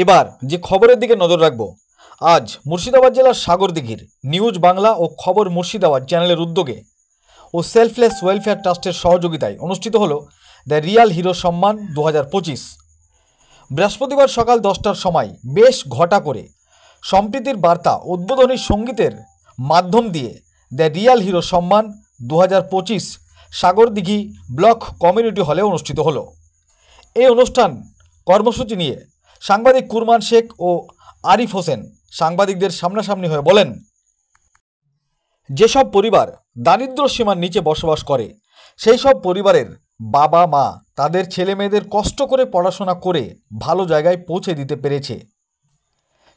এবার যে খবরের দিকে নজর রাখব, আজ মুর্শিদাবাদ জেলার সাগরদিঘির নিউজ বাংলা ও খবর মুর্শিদাবাদ চ্যানেলের উদ্যোগে ও সেলফলেস ওয়েলফেয়ার ট্রাস্টের সহযোগিতায় অনুষ্ঠিত হল দ্য রিয়াল হিরো সম্মান 2025। বৃহস্পতিবার সকাল 10টার সময় বেশ ঘটা করে সম্প্রীতির বার্তা উদ্বোধনী সঙ্গীতের মাধ্যম দিয়ে দ্য রিয়াল হিরো সম্মান 2025 সাগরদিঘি ব্লক কমিউনিটি হলে অনুষ্ঠিত হলো। এই অনুষ্ঠান কর্মসূচি নিয়ে সাংবাদিক কুরমান শেখ ও আরিফ হোসেন সাংবাদিকদের সামনাসামনি হয়ে বলেন, যেসব পরিবার দারিদ্র্য সীমার নিচে বসবাস করে সেই সব পরিবারের বাবা মা তাদের ছেলে মেয়েদের কষ্ট করে পড়াশোনা করে ভালো জায়গায় পৌঁছে দিতে পেরেছে,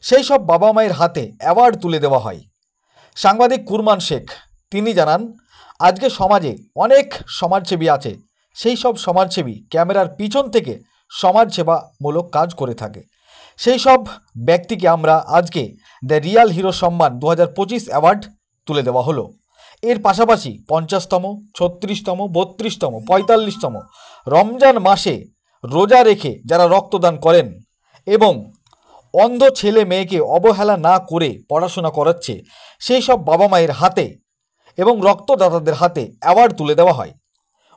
সেই সব বাবা মায়ের হাতে অ্যাওয়ার্ড তুলে দেওয়া হয়। সাংবাদিক কুরমান শেখ তিনি জানান, আজকে সমাজে অনেক সমাজসেবী আছে, সেই সব সমাজসেবী ক্যামেরার পিছন থেকে সমাজসেবামূলক কাজ করে থাকে। সেই সব ব্যক্তিকে আমরা আজকে দ্য রিয়াল হিরো সম্মান 2025 অ্যাওয়ার্ড তুলে দেওয়া হলো। এর পাশাপাশি 50তম, 36তম, 32তম, 45তম রমজান মাসে রোজা রেখে যারা রক্তদান করেন এবং অন্ধ ছেলে মেয়েকে অবহেলা না করে পড়াশোনা করাচ্ছে সেই সব বাবা মায়ের হাতে এবং রক্তদাতাদের হাতে অ্যাওয়ার্ড তুলে দেওয়া হয়।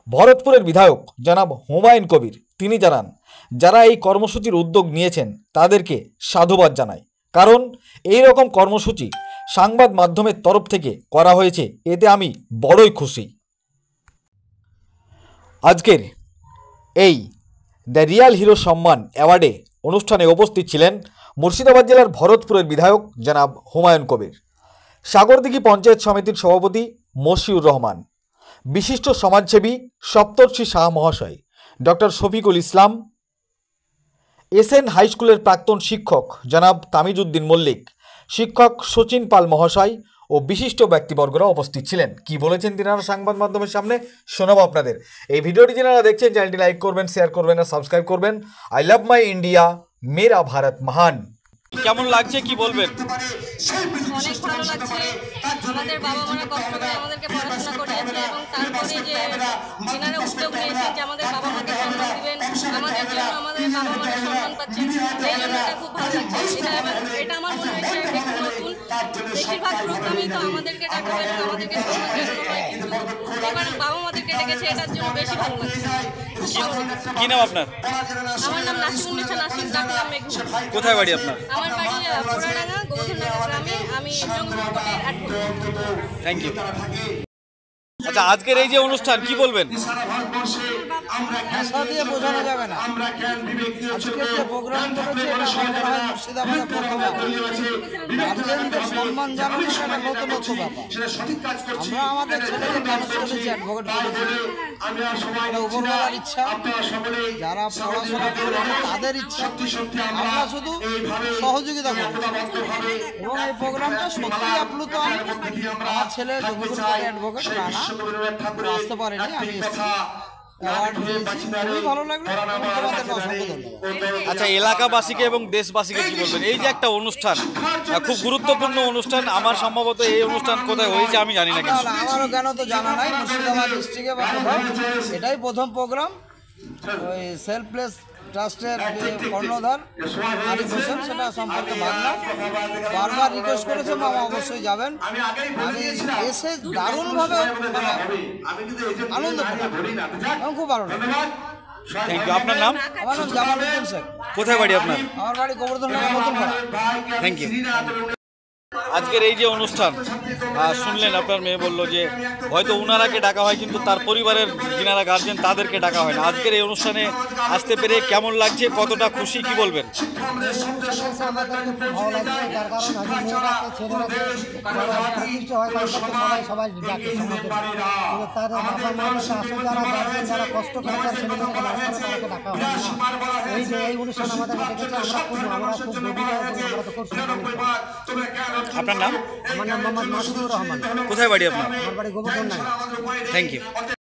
ভরতপুরের বিধায়ক জনাব হুমায়ুন কবির তিনি জানান, যারা এই কর্মসূচির উদ্যোগ নিয়েছেন তাদেরকে সাধুবাদ জানাই, কারণ এই রকম কর্মসূচি সংবাদ মাধ্যমের তরফ থেকে করা হয়েছে, এতে আমি বড়ই খুশি। আজকের এই দ্য রিয়াল হিরো সম্মান অ্যাওয়ার্ডে অনুষ্ঠানে উপস্থিত ছিলেন মুর্শিদাবাদ জেলার ভরতপুরের বিধায়ক জনাব হুমায়ুন কবির, সাগরদিঘি পঞ্চায়েত সমিতির সভাপতি মশিউর রহমান, বিশিষ্ট সমাজসেবী সপ্তর্ষি শাহ মহাশয়, doctor Shafiqul Islam, SN high স্কুলের প্রাক্তন শিক্ষক জনাব তামিজউদ্দিন মল্লিক, শিক্ষক সচিন পাল মহাশয় ও বিশিষ্ট ব্যক্তিবর্গরা উপস্থিত ছিলেন। কি বলেছেন তিনারা সংবাদ মাধ্যমের সামনে শোনাবো আপনাদের। এই ভিডিওটি যারা দেখছেন চ্যানেলটি লাইক করবেন, শেয়ার করবেন আর সাবস্ক্রাইব করবেন। আই লাভ মাই ইন্ডিয়া, মেরা ভারত মহান। কেমন লাগছে কি বলবেন? অনেক ভালো লাগছে। আমাদের বাবা মারা কষ্ট করে আমাদেরকে পড়াশোনা করিয়েছে এবং তারপরে যে এনারা উদ্যোগ নিয়েছেন যে আমাদের বাবা মাকে সম্মান দিবেন, আমাদের জন্য আমাদের বাবা মারা সম্মান পাচ্ছেন, এই জন্য এটা খুব ভালো লাগছে। এটা আমার মনে হয়েছে একটু নতুন। বেশিরভাগ প্রোগ্রামই তো আমাদেরকে ডাকা হয় এবং আমাদেরকে সম্মান জানানো হয়, কিন্তু এবার বাবা মাদেরকে ডেকেছে, এটার জন্য বেশি ভালো লাগছে। কি নাম আপনার? আমার নাম নাসিমুন্নেছা নাসিম, ডাকনাম মেঘু। কোথায় বাড়ি আপনার? আমার বাড়ি পোড়াডাঙ্গা গোবর্ধনডাঙ্গা গ্রামে। আমি জঙ্গলপুর কোর্টের অ্যাডভোকেট। Thank you. আচ্ছা, আজকের এই যে অনুষ্ঠান কি বলবেন? ভাষা দিয়ে বোঝানো যাবে না। আজকে যে প্রোগ্রাম করেছে এটা আমার মনে হয় মুর্শিদাবাদের প্রথম গার্জিয়ানদের সম্মান জানানো একটা নতুনত্ব ব্যাপার। আমরা আমাদের ছেলেদের মানুষ করেছি, অ্যাডভোকেট করেছি, এটা উপরওয়ালার ইচ্ছা, যারা পড়াশোনা করেছে তাদের ইচ্ছা, আমরা শুধু সহযোগিতা করেছি এবং এই প্রোগ্রামটা সত্যি আপ্লুত। আমার ছেলে জঙ্গলপুর কোর্টের অ্যাডভোকেট রানা আসতে পারেনি, আমি অ্যাওয়ার্ড দিয়েছি, খুবই ভালো লাগলো। তোমাদেরকে অসংখ্য ধন্যবাদ। আচ্ছা, এলাকাবাসীকে এবং দেশবাসীকে কি বলবেন? এই যে একটা অনুষ্ঠান, খুব গুরুত্বপূর্ণ অনুষ্ঠান, আমার সম্ভবত এই অনুষ্ঠান কোথায় হয়েছে আমি জানি না, কিন্তু আমারও জ্ঞান তো জানা নাই। মুর্শিদাবাদ ডিস্ট্রিক্টে বা কোথাও এটাই প্রথম প্রোগ্রাম। ওই সেলফলেস ট্রাস্টের যে কর্ণধার আরিফ হোসেন সেটা সম্পর্কে ভাবলাম, বারবার রিকোয়েস্ট করেছে মামা অবশ্যই যাবেন। আমি এসে দারুণভাবে আনন্দ পেলাম এবং খুব ভালো লাগলো। Thank you. আপনার নাম? আমার নাম জামালউদ্দিন শেখ। কোথায় বাড়ি আপনার? আমার বাড়ি গোবর্ধনডাঙ্গা নতুনপাড়া। Thank you. আজকের এই যে অনুষ্ঠান শুনলেন, আপনার মেয়ে বললো যে হয়তো উনারাকে ডাকা হয় কিন্তু তার পরিবারের যিনারা গার্জেন তাদেরকে ডাকা হয় না। আজকের এই অনুষ্ঠানে আসতে পেরে কেমন লাগছে, কতটা খুশি, কি বলবেন? আমাদেরকে খুব ভালো লাগছে, তার কারণ আগে মেয়েরাকে ছেলেরাকে প্রতিষ্ঠিত হয় সবাই সবাই ডাকে সমাজে, কিন্তু তার বাবা মায়ের কাছে আসে যারা গার্জেন, যারা কষ্ট করে তার ছেলেমেয়েকে লাভ করে তাদেরকে ডাকা হয় না। এই যে এই অনুষ্ঠান আমাদেরকে ডেকেছে, আমরা খুব গভীর, আমরা তো খুব আপনার নাম? আমার নাম মোহাম্মদ মাসুদুর রহমান। কোথায় বাড়ি আপনার? আমার বাড়ি গোবর্ধনডাঙ্গা। Thank you.